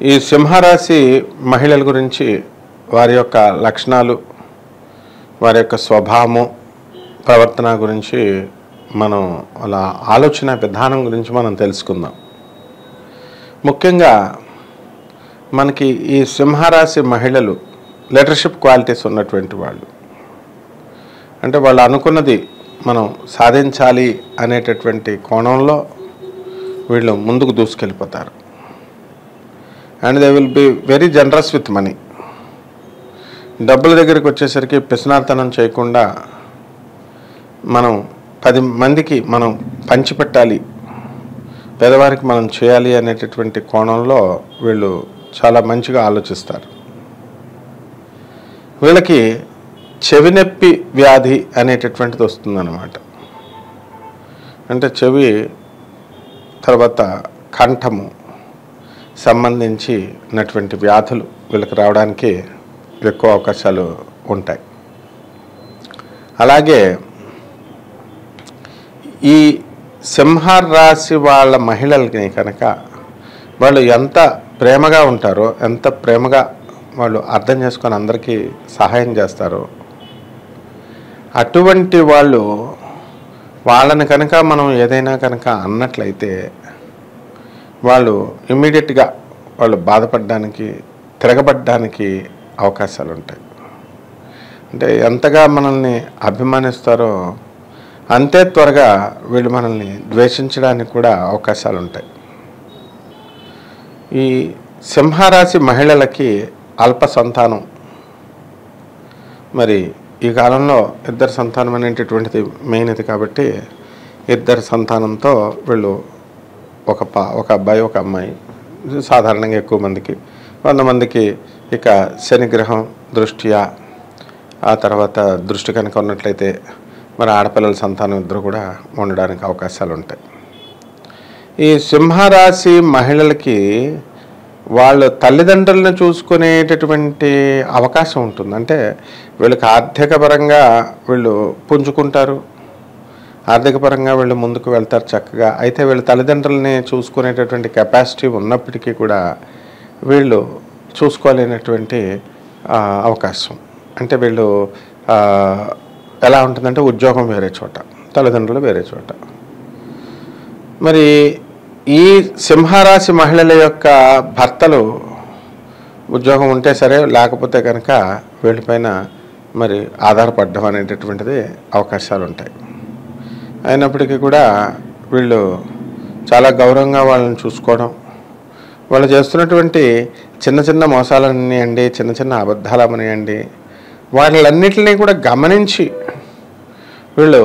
ఈ సింహరాశి మహిళల గురించి వారి యొక్క లక్షణాలు, వారి యొక్క స్వభావము, ప్రవర్తన గురించి మనం అలా ఆలోచన విధానం గురించి మనం తెలుసుకుందాం. ముఖ్యంగా మనకి ఈ సింహరాశి మహిళలు లీడర్షిప్ క్వాలిటీస్ ఉన్నటువంటి వాళ్ళు. అంటే వాళ్ళు అనుకున్నది మనం సాధించాలి అనేటటువంటి కోణంలో వీళ్ళు ముందుకు దూసుకెళ్ళిపోతారు. And they will be very generous with money. డబ్బుల దగ్గరికి వచ్చేసరికి పిసినార్తనం చేయకుండా మనం 10 మందికి మనం పంచిపెట్టాలి, పేదవారికి మనం చేయాలి అనేటటువంటి కోణంలో వీళ్ళు చాలా మంచిగా ఆలోచిస్తారు. వీళ్ళకి చెవినొప్పి వ్యాధి అనేటటువంటిది వస్తుందన్నమాట. అంటే చెవి తర్వాత కంఠము సంబంధించినటువంటి వ్యాధులు వీళ్ళకి రావడానికి ఎక్కువ అవకాశాలు ఉంటాయి. అలాగే ఈ సింహరాశి వాళ్ళ మహిళలకి కనుక వాళ్ళు ఎంత ప్రేమగా ఉంటారో, ఎంత ప్రేమగా వాళ్ళు అర్థం చేసుకొని అందరికీ సహాయం చేస్తారో, అటువంటి వాళ్ళని కనుక మనం ఏదైనా కనుక అన్నట్లయితే వాళ్ళు ఇమ్మీడియట్గా వాళ్ళు బాధపడడానికి, తిరగబడడానికి అవకాశాలు ఉంటాయి. అంటే ఎంతగా మనల్ని అభిమానిస్తారో అంతే త్వరగా వీళ్ళు మనల్ని ద్వేషించడానికి కూడా అవకాశాలు ఉంటాయి. ఈ సింహరాశి మహిళలకి అల్ప సంతానం, మరి ఈ కాలంలో ఇద్దరు సంతానం అనేటటువంటిది మెయిన్ ఇది. కాబట్టి ఇద్దరు సంతానంతో వీళ్ళు ఒక అబ్బాయి ఒక అమ్మాయి, సాధారణంగా ఎక్కువ మందికి 100 మందికి ఇక శనిగ్రహం దృష్ట్యా ఆ తర్వాత దృష్టి కనుక ఉన్నట్లయితే మరి ఆడపిల్లల సంతానం ఇద్దరు కూడా ఉండడానికి అవకాశాలు ఉంటాయి. ఈ సింహరాశి మహిళలకి వాళ్ళు తల్లిదండ్రులను చూసుకునేటటువంటి అవకాశం ఉంటుంది. అంటే వీళ్ళకి ఆర్థిక పరంగా వీళ్ళు పుంజుకుంటారు, ఆర్థిక పరంగా వీళ్ళు ముందుకు వెళ్తారు చక్కగా. అయితే వీళ్ళ తల్లిదండ్రులని చూసుకునేటటువంటి కెపాసిటీ ఉన్నప్పటికీ కూడా వీళ్ళు చూసుకోలేనటువంటి అవకాశం. అంటే వీళ్ళు ఎలా ఉంటుందంటే ఉద్యోగం వేరే చోట, తల్లిదండ్రులు వేరే చోట. మరి ఈ సింహరాశి మహిళల యొక్క భర్తలు ఉద్యోగం ఉంటే సరే, లేకపోతే కనుక వీళ్ళపైన మరి ఆధారపడడం అనేటటువంటిది అవకాశాలు ఉంటాయి. అయినప్పటికీ కూడా వీళ్ళు చాలా గౌరవంగా వాళ్ళని చూసుకోవడం, వాళ్ళు చేస్తున్నటువంటి చిన్న చిన్న మోసాలనియండి, చిన్న చిన్న అబద్ధాలనియండి, వాళ్ళన్నిటినీ కూడా గమనించి వీళ్ళు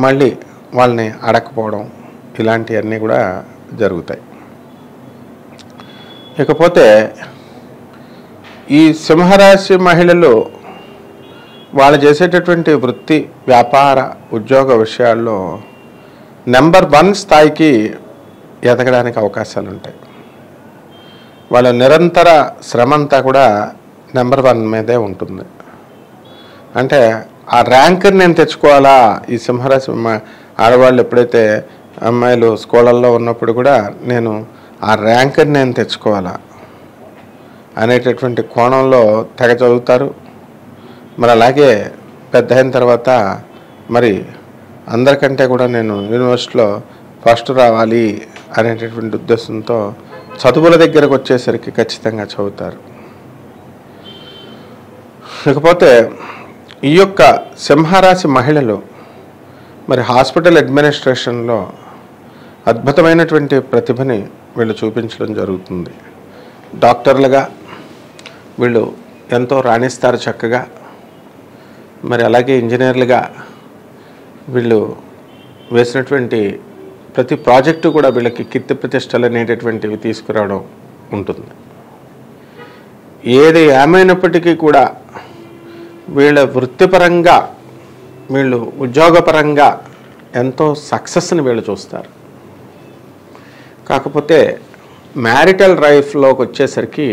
మళ్ళీ వాళ్ళని అడగకపోవడం, ఇలాంటివన్నీ కూడా జరుగుతాయి. ఇకపోతే ఈ సింహరాశి మహిళలు వాళ్ళు చేసేటటువంటి వృత్తి, వ్యాపార, ఉద్యోగ విషయాల్లో నెంబర్ 1 స్థాయికి ఎదగడానికి అవకాశాలు ఉంటాయి. వాళ్ళ నిరంతర శ్రమ అంతా కూడా నెంబర్ 1 మీదే ఉంటుంది. అంటే ఆ ర్యాంక్ని నేను తెచ్చుకోవాలా. ఈ సింహరాశి ఆడవాళ్ళు ఎప్పుడైతే అమ్మాయిలు స్కూళ్ళల్లో ఉన్నప్పుడు కూడా నేను ఆ ర్యాంక్ని నేను తెచ్చుకోవాలా అనేటటువంటి కోణంలో తెగ చదువుతారు. మరి అలాగే పెద్ద అయిన తర్వాత మరి అందరికంటే కూడా నేను యూనివర్సిటీలో ఫస్ట్ రావాలి అనేటటువంటి ఉద్దేశంతో చదువుల దగ్గరకు వచ్చేసరికి ఖచ్చితంగా చదువుతారు. ఇకపోతే ఈ యొక్క సింహరాశి మహిళలు మరి హాస్పిటల్ అడ్మినిస్ట్రేషన్లో అద్భుతమైనటువంటి ప్రతిభని వీళ్ళు చూపించడం జరుగుతుంది. డాక్టర్లుగా వీళ్ళు ఎంతో రాణిస్తారు చక్కగా. మరి అలాగే ఇంజనీర్లుగా వీళ్ళు వేసినటువంటి ప్రతి ప్రాజెక్టు కూడా వీళ్ళకి కీర్తి ప్రతిష్టలు అనేటటువంటివి తీసుకురావడం ఉంటుంది. ఏది ఏమైనప్పటికీ కూడా వీళ్ళ వృత్తిపరంగా, వీళ్ళు ఉద్యోగపరంగా ఎంతో సక్సెస్ని వీళ్ళు చూస్తారు. కాకపోతే మ్యారిటల్ లైఫ్లోకి వచ్చేసరికి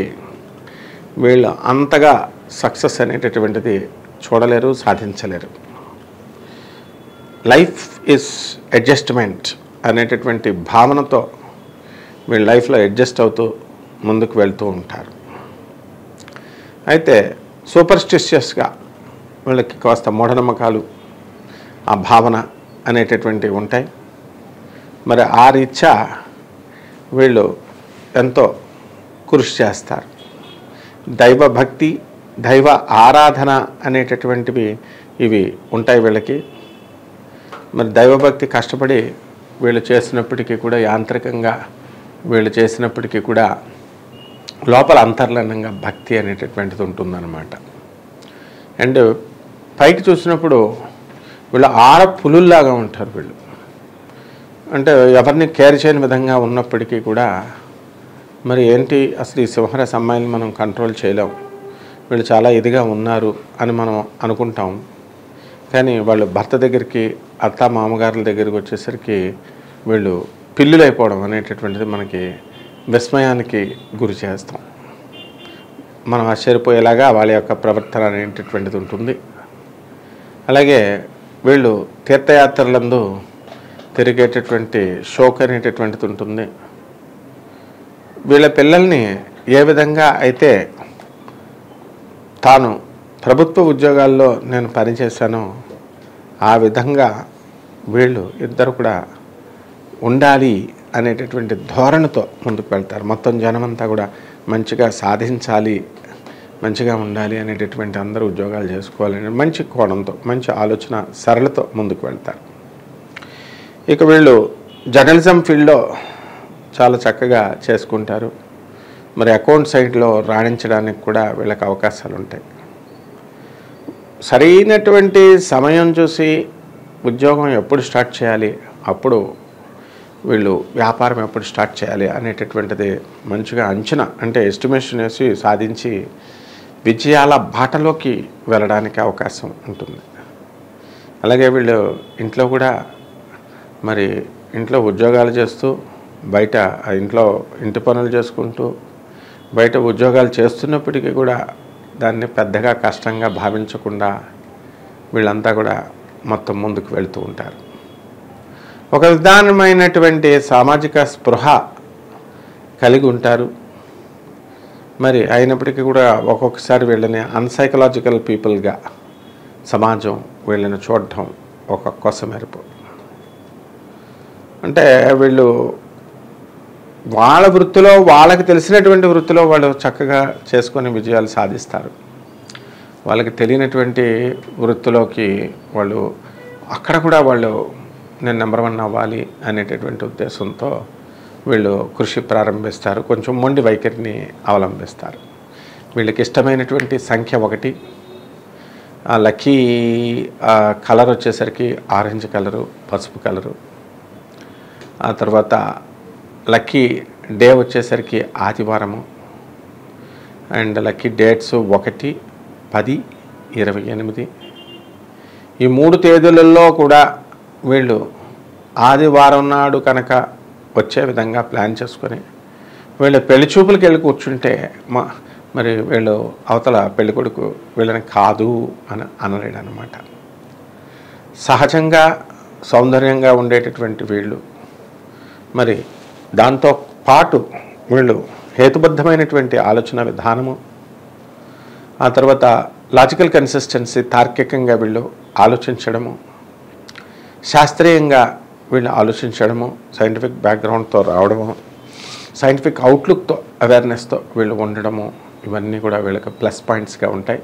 వీళ్ళు అంతగా సక్సెస్ అనేటటువంటిది చూడలేరు, సాధించలేరు. లైఫ్ ఈజ్ అడ్జస్ట్మెంట్ అనేటటువంటి భావనతో వీళ్ళ లైఫ్లో అడ్జస్ట్ అవుతూ ముందుకు వెళ్తూ ఉంటారు. అయితే సూపర్స్టిషియస్గా వీళ్ళకి కాస్త మూఢనమ్మకాలు, ఆ భావన అనేటటువంటివి ఉంటాయి. మరి ఆ రీత్యా వీళ్ళు ఎంతో కృషి చేస్తారు. దైవభక్తి, దైవ ఆరాధన అనేటటువంటివి ఇవి ఉంటాయి వీళ్ళకి. మరి దైవభక్తి కష్టపడి వీళ్ళు చేసినప్పటికీ కూడా, యాంత్రికంగా వీళ్ళు చేసినప్పటికీ కూడా లోపల అంతర్లీనంగా భక్తి అనేటటువంటిది ఉంటుందన్నమాట. అండ్ పైకి చూసినప్పుడు వీళ్ళు ఆడ పులుల్లాగా ఉంటారు. వీళ్ళు అంటే ఎవరిని కేర్ చేయని విధంగా ఉన్నప్పటికీ కూడా మరి ఏంటి అసలు ఈ సింహరాశి అమ్మాయిని మనం కంట్రోల్ చేయలేం, వీళ్ళు చాలా ఇదిగా ఉన్నారు అని మనం అనుకుంటాం. కానీ వాళ్ళు భర్త దగ్గరికి, అత్త మామగారుల దగ్గరికి వచ్చేసరికి వీళ్ళు పిల్లులైపోవడం అనేటటువంటిది మనకి విస్మయానికి గురి చేస్తాం. మనం ఆశ్చర్యపోయేలాగా వాళ్ళ యొక్క ప్రవర్తన అనేటటువంటిది ఉంటుంది. అలాగే వీళ్ళు తీర్థయాత్రలందు తిరిగేటటువంటి షోక్ అనేటటువంటిది ఉంటుంది. వీళ్ళ పిల్లల్ని ఏ విధంగా అయితే తాను ప్రభుత్వ ఉద్యోగాల్లో నేను పనిచేశానో ఆ విధంగా వీళ్ళు ఇద్దరు కూడా ఉండాలి అనేటటువంటి ధోరణితో ముందుకు వెళ్తారు. మొత్తం జనమంతా కూడా మంచిగా సాధించాలి, మంచిగా ఉండాలి అనేటటువంటి, అందరూ ఉద్యోగాలు చేసుకోవాలని మంచి కోణంతో, మంచి ఆలోచన సరళతో ముందుకు వెళ్తారు. ఇక వీళ్ళు జర్నలిజం ఫీల్డ్లో చాలా చక్కగా చేసుకుంటారు. మరి అకౌంట్ సైడ్లో రాణించడానికి కూడా వీళ్ళకి అవకాశాలు ఉంటాయి. సరైనటువంటి సమయం చూసి ఉద్యోగం ఎప్పుడు స్టార్ట్ చేయాలి, అప్పుడు వీళ్ళు వ్యాపారం ఎప్పుడు స్టార్ట్ చేయాలి అనేటటువంటిది మంచిగా అంచనా, అంటే ఎస్టిమేషన్ వేసి సాధించి విజయాల బాటలోకి వెళ్ళడానికి అవకాశం ఉంటుంది. అలాగే వీళ్ళు ఇంట్లో కూడా మరి ఇంట్లో ఉద్యోగాలు చేస్తూ, బయట ఇంటి పనులు చేసుకుంటూ, బయట ఉద్యోగాలు చేస్తున్నప్పటికీ కూడా దాన్ని పెద్దగా కష్టంగా భావించకుండా వీళ్ళంతా కూడా మొత్తం ముందుకు వెళుతూ ఉంటారు. ఒక విధానమైనటువంటి సామాజిక స్పృహ కలిగి ఉంటారు. మరి అయినప్పటికీ కూడా ఒక్కొక్కసారి వీళ్ళని అన్సైకలాజికల్ పీపుల్గా సమాజం వీళ్ళని చూడటం ఒక కొసమెరుపు. అంటే వీళ్ళు వాళ్ళ వృత్తిలో, వాళ్ళకి తెలిసినటువంటి వృత్తిలో వాళ్ళు చక్కగా చేసుకొని విజయాలు సాధిస్తారు. వాళ్ళకి తెలియనటువంటి వృత్తిలోకి వాళ్ళు అక్కడ కూడా వాళ్ళు నేను నెంబర్ 1 అవ్వాలి అనేటటువంటి ఉద్దేశంతో వీళ్ళు కృషి ప్రారంభిస్తారు. కొంచెం మొండి వైఖరిని అవలంబిస్తారు. వీళ్ళకి ఇష్టమైనటువంటి సంఖ్య 1. ఆ లక్కీ కలర్ వచ్చేసరికి ఆరెంజ్ కలరు, పసుపు కలరు. ఆ తర్వాత లక్కీ డే వచ్చేసరికి ఆదివారము. And lucky dates 1, 10, 28. ఈ 3 తేదీలలో కూడా వీళ్ళు ఆదివారం నాడు కనుక వచ్చే విధంగా ప్లాన్ చేసుకొని వీళ్ళు పెళ్లి చూపులకు వెళ్ళి కూర్చుంటే మరి వీళ్ళు అవతల పెళ్లి కొడుకు వీళ్ళని కాదు అని అనలేడు అనమాట. సహజంగా సౌందర్యంగా ఉండేటటువంటి వీళ్ళు మరి దాంతో పాటు వీళ్ళు హేతుబద్ధమైనటువంటి ఆలోచన విధానము, ఆ తర్వాత లాజికల్ కన్సిస్టెన్సీ, తార్కికంగా వీళ్ళు ఆలోచించడము, శాస్త్రీయంగా వీళ్ళు ఆలోచించడము, సైంటిఫిక్ బ్యాక్గ్రౌండ్తో రావడము, సైంటిఫిక్ అవుట్లుక్తో, అవేర్నెస్తో వీళ్ళు ఉండడము, ఇవన్నీ కూడా వీళ్ళకి ప్లస్ పాయింట్స్గా ఉంటాయి.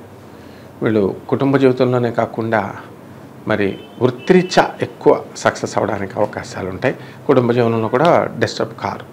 వీళ్ళు కుటుంబ జీవితంలోనే కాకుండా మరి వృత్తిరీత్యా ఎక్కువ సక్సెస్ అవ్వడానికి అవకాశాలు ఉంటాయి. కుటుంబ జీవనంలో కూడా డిస్టర్బ్ కారు.